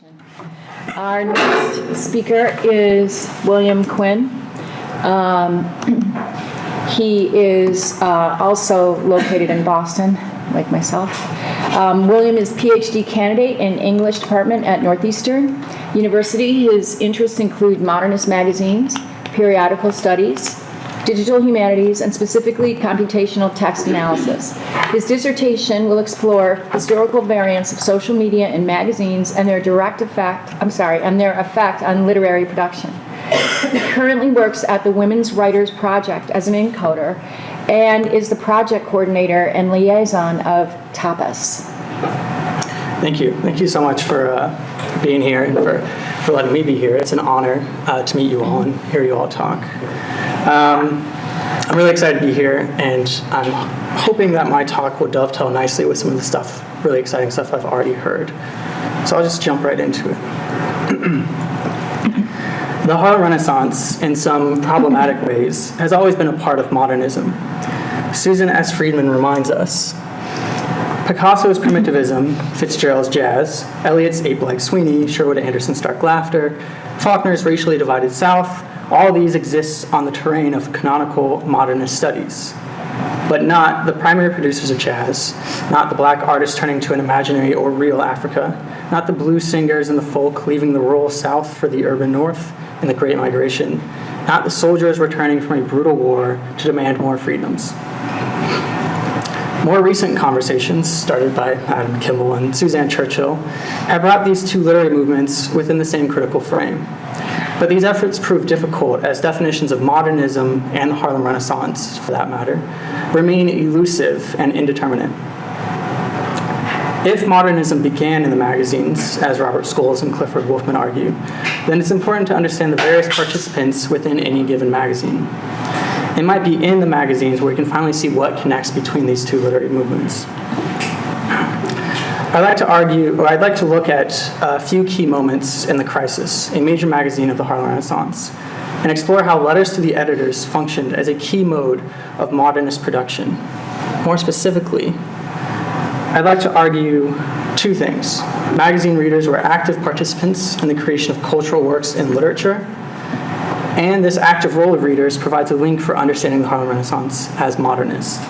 question. Our next speaker is William Quinn. He is also located in Boston, like myself. William is PhD candidate in English department at Northeastern University. His interests include modernist magazines, periodical studies, digital humanities, and specifically computational text analysis. His dissertation will explore historical variants of social media and magazines and their effect on literary production. He currently works at the Women's Writers Project as an encoder and is the project coordinator and liaison of TAPAS. Thank you. Thank you so much for being here and for letting me be here. It's an honor to meet you all and hear you all talk. I'm really excited to be here, and I'm hoping that my talk will dovetail nicely with some of the really exciting stuff I've already heard. So I'll just jump right into it. The Harlem Renaissance, in some problematic ways, has always been a part of modernism. Susan S. Friedman reminds us, Picasso's primitivism, Fitzgerald's jazz, Eliot's ape-like Sweeney, Sherwood Anderson's stark laughter, Faulkner's racially divided South, all these exist on the terrain of canonical modernist studies, but not the primary producers of jazz, not the black artists turning to an imaginary or real Africa, not the blues singers and the folk leaving the rural South for the urban North in the Great Migration, not the soldiers returning from a brutal war to demand more freedoms. More recent conversations, started by Adam Kimball and Suzanne Churchill, have brought these two literary movements within the same critical frame. But these efforts prove difficult as definitions of modernism and the Harlem Renaissance, for that matter, remain elusive and indeterminate. If modernism began in the magazines, as Robert Scholes and Clifford Wolfman argue, then it's important to understand the various participants within any given magazine. It might be in the magazines where we can finally see what connects between these two literary movements. I'd like to look at a few key moments in The Crisis, a major magazine of the Harlem Renaissance, and explore how letters to the editors functioned as a key mode of modernist production. More specifically, I'd like to argue two things. Magazine readers were active participants in the creation of cultural works in literature, and this active role of readers provides a link for understanding the Harlem Renaissance as modernist.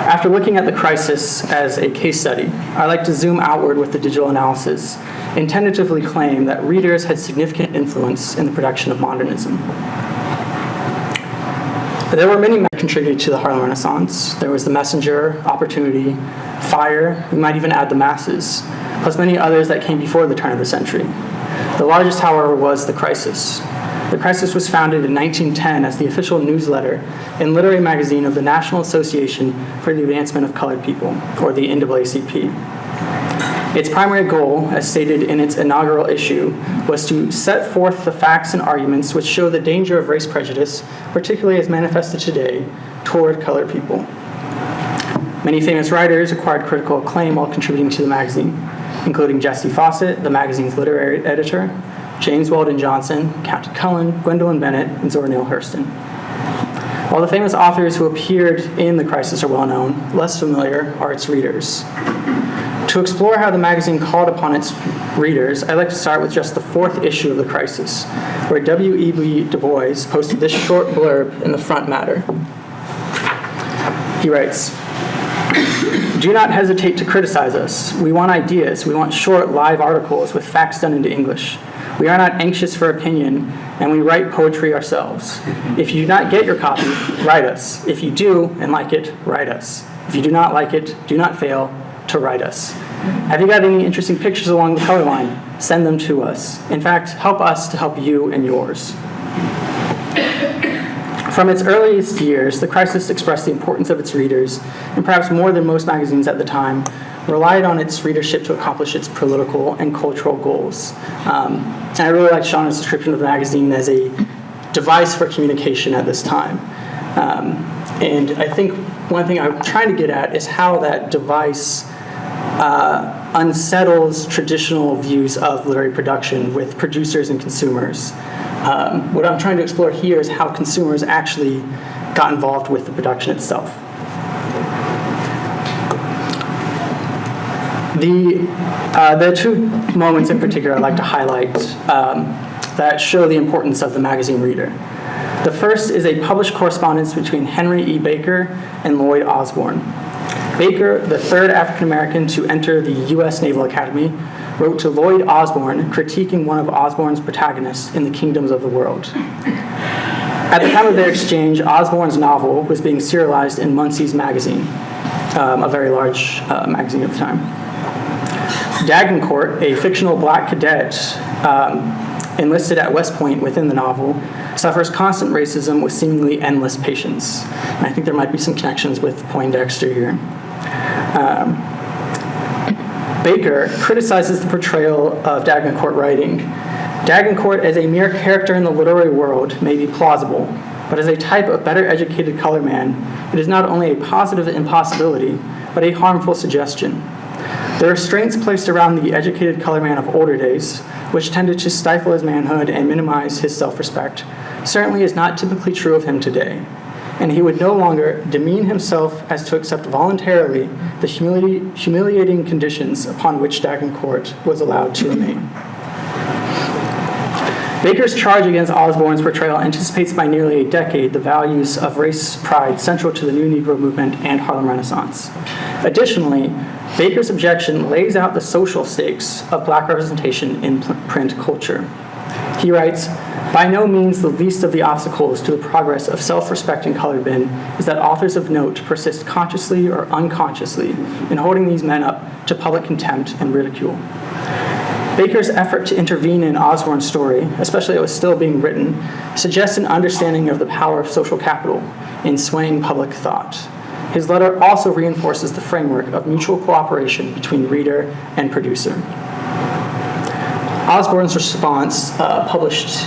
After looking at The Crisis as a case study, I like to zoom outward with the digital analysis and tentatively claim that readers had significant influence in the production of modernism. There were many men that contributed to the Harlem Renaissance. There was The Messenger, Opportunity, Fire, we might even add The Masses, plus many others that came before the turn of the century. The largest, however, was The Crisis. The Crisis was founded in 1910 as the official newsletter and literary magazine of the National Association for the Advancement of Colored People, or the NAACP. Its primary goal, as stated in its inaugural issue, was to set forth the facts and arguments which show the danger of race prejudice, particularly as manifested today, toward colored people. Many famous writers acquired critical acclaim while contributing to the magazine, including Jessie Fawcett, the magazine's literary editor, James Weldon Johnson, Captain Cullen, Gwendolyn Bennett, and Zora Neale Hurston. While the famous authors who appeared in The Crisis are well known, less familiar are its readers. To explore how the magazine called upon its readers, I'd like to start with just the fourth issue of The Crisis, where W.E.B. Du Bois posted this short blurb in the front matter. He writes, "Do not hesitate to criticize us. We want ideas. We want short, live articles with facts done into English. We are not anxious for opinion, and we write poetry ourselves. If you do not get your copy, write us. If you do and like it, write us. If you do not like it, do not fail to write us. Have you got any interesting pictures along the color line? Send them to us. In fact, help us to help you and yours." From its earliest years, The Crisis expressed the importance of its readers, and perhaps more than most magazines at the time, relied on its readership to accomplish its political and cultural goals. And I really like Shauna's description of the magazine as a device for communication at this time. And I think one thing I'm trying to get at is how that device unsettles traditional views of literary production with producers and consumers. What I'm trying to explore here is how consumers actually got involved with the production itself. There are two moments in particular I'd like to highlight that show the importance of the magazine reader. The first is a published correspondence between Henry E. Baker and Lloyd Osborne. Baker, the third African American to enter the U.S. Naval Academy, wrote to Lloyd Osborne critiquing one of Osborne's protagonists in The Kingdoms of the World. At the time of their exchange, Osborne's novel was being serialized in Munsey's magazine, a very large magazine at the time. Dagencourt, a fictional black cadet enlisted at West Point within the novel, suffers constant racism with seemingly endless patience. And I think there might be some connections with Poindexter here. Baker criticizes the portrayal of Dagencourt, writing, Dagencourt as a mere character in the literary world may be plausible, but as a type of better educated colored man, it is not only a positive impossibility, but a harmful suggestion. The restraints placed around the educated colored man of older days, which tended to stifle his manhood and minimize his self-respect, certainly is not typically true of him today, and he would no longer demean himself as to accept voluntarily the humiliating conditions upon which Dagencourt was allowed to remain. Baker's charge against Osborne's portrayal anticipates by nearly a decade the values of race pride central to the New Negro movement and Harlem Renaissance. Additionally, Baker's objection lays out the social stakes of black representation in print culture. He writes, by no means the least of the obstacles to the progress of self-respecting colored men is that authors of note persist consciously or unconsciously in holding these men up to public contempt and ridicule. Baker's effort to intervene in Osborne's story, especially as it was still being written, suggests an understanding of the power of social capital in swaying public thought. His letter also reinforces the framework of mutual cooperation between reader and producer. Osborne's response, published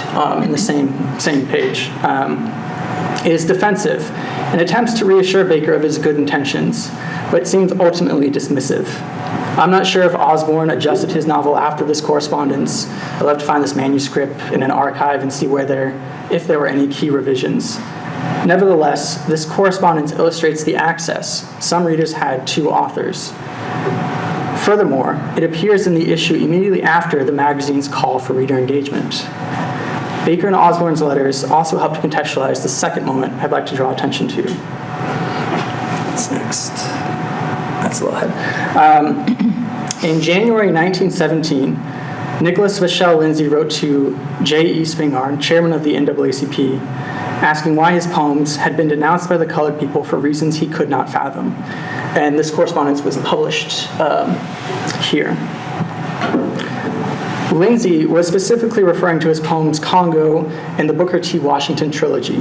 in the same page, is defensive and attempts to reassure Baker of his good intentions, but seems ultimately dismissive. I'm not sure if Osborne adjusted his novel after this correspondence. I'd love to find this manuscript in an archive and see if there were any key revisions. Nevertheless, this correspondence illustrates the access some readers had to authors. Furthermore, it appears in the issue immediately after the magazine's call for reader engagement. Baker and Osborne's letters also help to contextualize the second moment I'd like to draw attention to. What's next? That's a little ahead. In January 1917, Nicholas Vachel Lindsay wrote to J.E. Spingarn, chairman of the NAACP, asking why his poems had been denounced by the colored people for reasons he could not fathom. And this correspondence was published here. Lindsay was specifically referring to his poems Congo and the Booker T. Washington trilogy.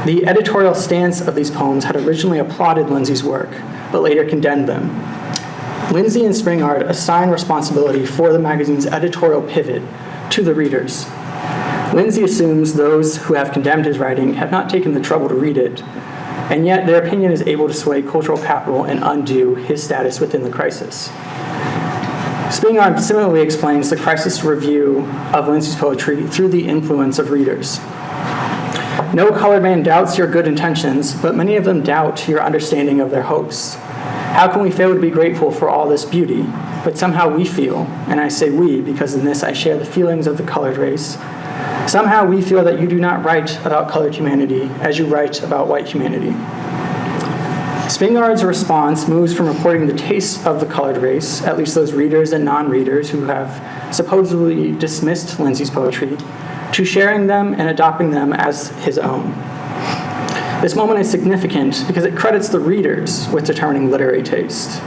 The editorial stance of these poems had originally applauded Lindsay's work, but later condemned them. Lindsay and Spingarn assigned responsibility for the magazine's editorial pivot to the readers. Lindsay assumes those who have condemned his writing have not taken the trouble to read it, and yet their opinion is able to sway cultural capital and undo his status within the crisis. Spingarn similarly explains the crisis review of Lindsay's poetry through the influence of readers. No colored man doubts your good intentions, but many of them doubt your understanding of their hopes. How can we fail to be grateful for all this beauty? But somehow we feel, and I say we because in this I share the feelings of the colored race, somehow we feel that you do not write about colored humanity as you write about white humanity. Spingarn's response moves from reporting the tastes of the colored race, at least those readers and non-readers who have supposedly dismissed Lindsay's poetry, to sharing them and adopting them as his own. This moment is significant because it credits the readers with determining literary taste.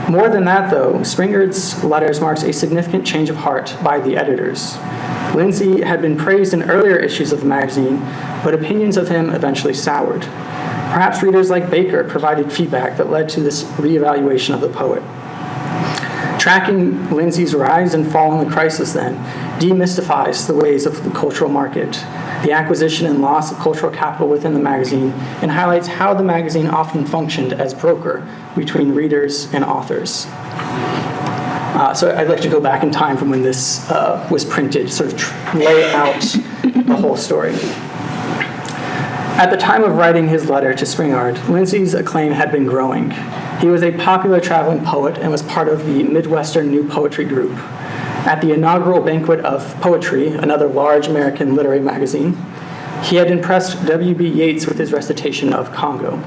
More than that, though, Spingarn's letters marks a significant change of heart by the editors. Lindsay had been praised in earlier issues of the magazine, but opinions of him eventually soured. Perhaps readers like Baker provided feedback that led to this reevaluation of the poet. Tracking Lindsay's rise and fall in the crisis, then, demystifies the ways of the cultural market, the acquisition and loss of cultural capital within the magazine, and highlights how the magazine often functioned as broker between readers and authors. So I'd like to go back in time from when this was printed, sort of lay out the whole story. At the time of writing his letter to Spingarn, Lindsay's acclaim had been growing. He was a popular traveling poet and was part of the Midwestern New Poetry Group. At the inaugural Banquet of Poetry, another large American literary magazine, he had impressed W.B. Yeats with his recitation of Congo.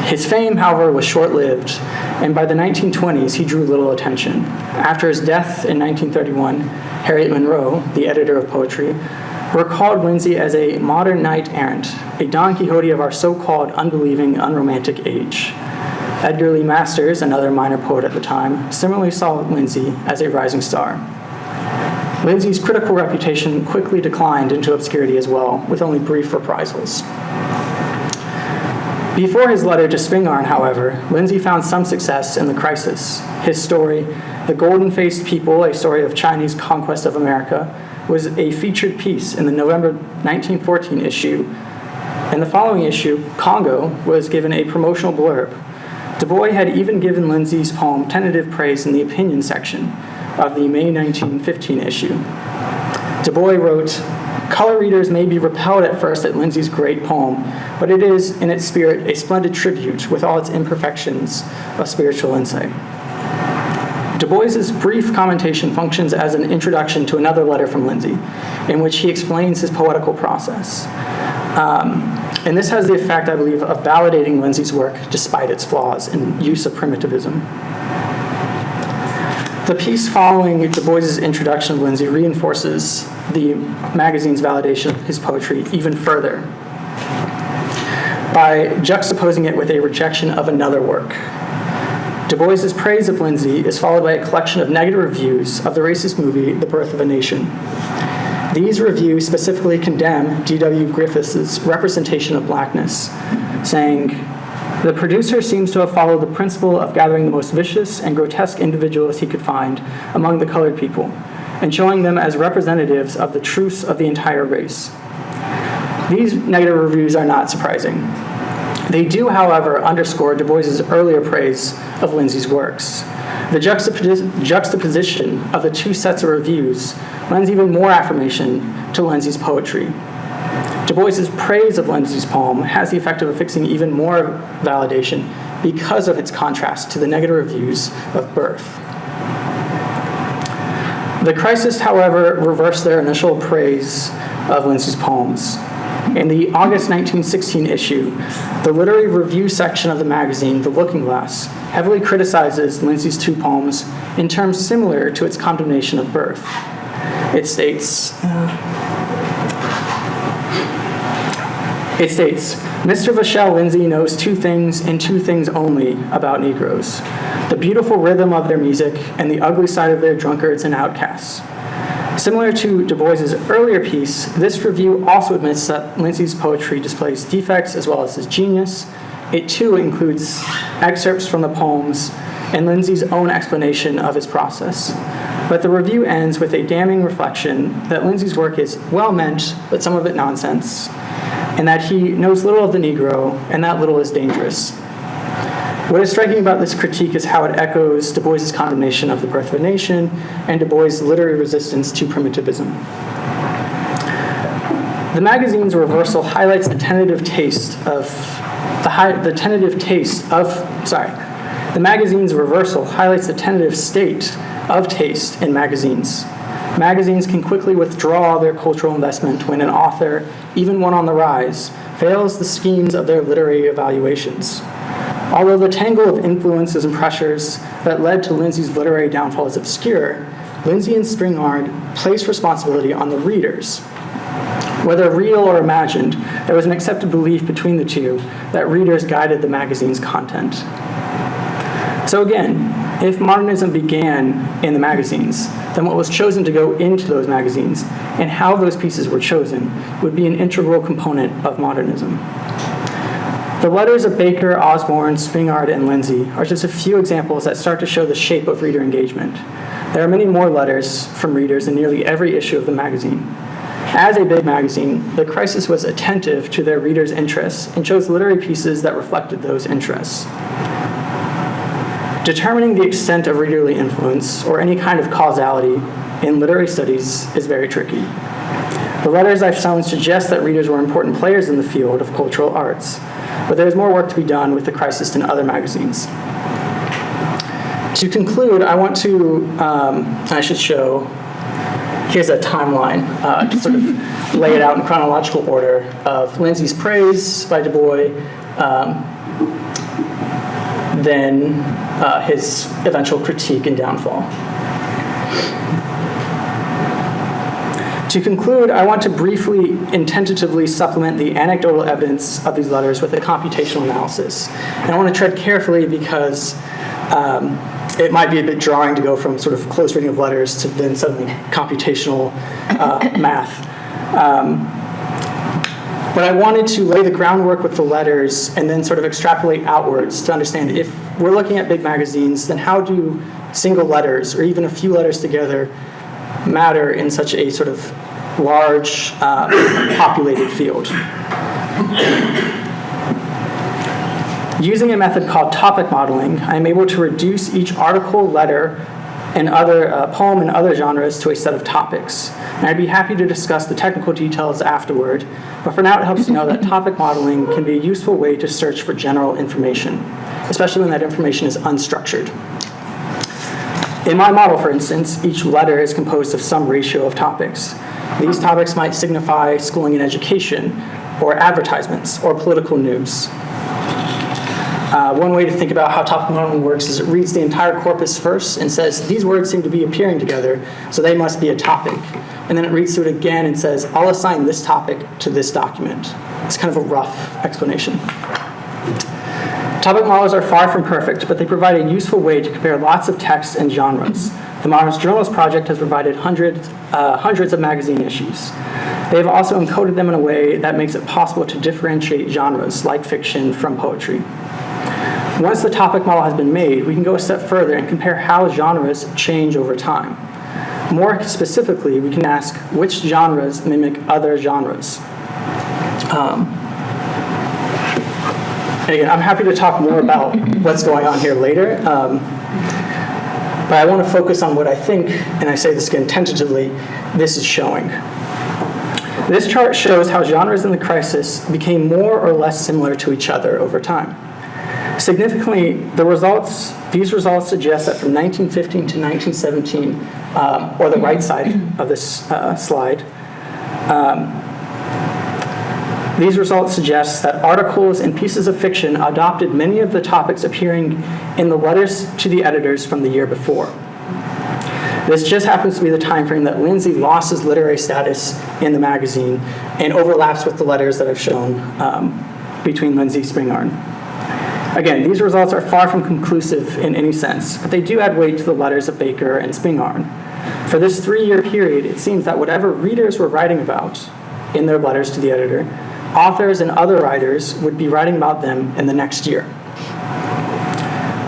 His fame, however, was short-lived, and by the 1920s, he drew little attention. After his death in 1931, Harriet Monroe, the editor of poetry, recalled Lindsay as a modern knight-errant, a Don Quixote of our so-called unbelieving, unromantic age. Edgar Lee Masters, another minor poet at the time, similarly saw Lindsay as a rising star. Lindsay's critical reputation quickly declined into obscurity as well, with only brief reprisals. Before his letter to Spingarn, however, Lindsay found some success in The Crisis. His story, The Golden-Faced People, a story of Chinese conquest of America, was a featured piece in the November 1914 issue. In the following issue, Congo was given a promotional blurb. Du Bois had even given Lindsay's poem tentative praise in the opinion section of the May 1915 issue. Du Bois wrote, "Color readers may be repelled at first at Lindsay's great poem, but it is, in its spirit, a splendid tribute with all its imperfections of spiritual insight." Du Bois's brief commentation functions as an introduction to another letter from Lindsay, in which he explains his poetical process. And this has the effect, I believe, of validating Lindsay's work despite its flaws and use of primitivism. The piece following Du Bois's introduction of Lindsay reinforces the magazine's validation of his poetry even further by juxtaposing it with a rejection of another work. Du Bois's praise of Lindsay is followed by a collection of negative reviews of the racist movie The Birth of a Nation. These reviews specifically condemn D.W. Griffiths' representation of blackness, saying, "The producer seems to have followed the principle of gathering the most vicious and grotesque individuals he could find among the colored people, and showing them as representatives of the truths of the entire race." These negative reviews are not surprising. They do, however, underscore Du Bois's earlier praise of Lindsay's works. The juxtaposition of the two sets of reviews lends even more affirmation to Lindsay's poetry. Du Bois's praise of Lindsay's poem has the effect of affixing even more validation because of its contrast to the negative reviews of Birth. The Crisis, however, reversed their initial praise of Lindsay's poems. In the August 1916 issue, the literary review section of the magazine, The Looking Glass, heavily criticizes Lindsay's two poems in terms similar to its condemnation of Birth. It states, "Mr. Vachel Lindsay knows two things and two things only about Negroes, the beautiful rhythm of their music and the ugly side of their drunkards and outcasts." Similar to Du Bois's earlier piece, this review also admits that Lindsay's poetry displays defects as well as his genius. It too includes excerpts from the poems and Lindsay's own explanation of his process. But the review ends with a damning reflection that Lindsay's work is well-meant, but some of it nonsense, and that he knows little of the Negro, and that little is dangerous. What is striking about this critique is how it echoes Du Bois's condemnation of The Birth of a Nation and Du Bois's literary resistance to primitivism. The magazine's reversal highlights the tentative taste of the magazine's reversal highlights the tentative state of taste in magazines. Magazines can quickly withdraw their cultural investment when an author, even one on the rise, fails the schemes of their literary evaluations. Although the tangle of influences and pressures that led to Lindsay's literary downfall is obscure, Lindsay and Spingarn place responsibility on the readers. Whether real or imagined, there was an accepted belief between the two that readers guided the magazine's content. So again, if modernism began in the magazines, then what was chosen to go into those magazines and how those pieces were chosen would be an integral component of modernism. The letters of Baker, Osborne, Spingarn, and Lindsay are just a few examples that start to show the shape of reader engagement. There are many more letters from readers in nearly every issue of the magazine. As a big magazine, The Crisis was attentive to their readers' interests and chose literary pieces that reflected those interests. Determining the extent of readerly influence, or any kind of causality, in literary studies is very tricky. The letters I've shown suggest that readers were important players in the field of cultural arts. but there's more work to be done with the crisis in other magazines. To conclude, I want to, I should show, here's a timeline to sort of lay it out in chronological order of Lindsay's praise by Du Bois, then his eventual critique and downfall. To conclude, I want to briefly and tentatively supplement the anecdotal evidence of these letters with a computational analysis. And I want to tread carefully because it might be a bit drawing to go from sort of close reading of letters to then suddenly computational math. But I wanted to lay the groundwork with the letters and then sort of extrapolate outwards to understand if we're looking at big magazines, then how do single letters or even a few letters together matter in such a sort of large populated field. Using a method called topic modeling, I'm able to reduce each article, letter, and other poem and other genres to a set of topics. And I'd be happy to discuss the technical details afterward, but for now it helps to know that topic modeling can be a useful way to search for general information, especially when that information is unstructured. In my model, for instance, each letter is composed of some ratio of topics. These topics might signify schooling and education, or advertisements, or political news. One way to think about how topic modeling works is it reads the entire corpus first and says, these words seem to be appearing together, so they must be a topic. And then it reads through it again and says, I'll assign this topic to this document. It's kind of a rough explanation. Topic models are far from perfect, but they provide a useful way to compare lots of texts and genres. The Modernist Journals Project has provided hundreds of magazine issues. They have also encoded them in a way that makes it possible to differentiate genres, like fiction, from poetry. Once the topic model has been made, we can go a step further and compare how genres change over time. More specifically, we can ask which genres mimic other genres. Again, I'm happy to talk more about what's going on here later, but I want to focus on what I think, and I say this again tentatively, this is showing. This chart shows how genres in the crisis became more or less similar to each other over time. Significantly, these results suggest that from 1915 to 1917, or the right side of this slide, these results suggest that articles and pieces of fiction adopted many of the topics appearing in the letters to the editors from the year before. This just happens to be the time frame that Lindsay lost his literary status in the magazine and overlaps with the letters that I've shown between Lindsay and Spingarn. Again, these results are far from conclusive in any sense, but they do add weight to the letters of Baker and Spingarn. For this 3-year period, it seems that whatever readers were writing about in their letters to the editor, authors and other writers would be writing about them in the next year.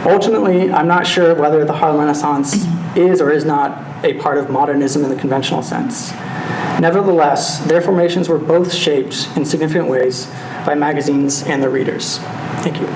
Ultimately, I'm not sure whether the Harlem Renaissance is or is not a part of modernism in the conventional sense. Nevertheless, their formations were both shaped in significant ways by magazines and their readers. Thank you.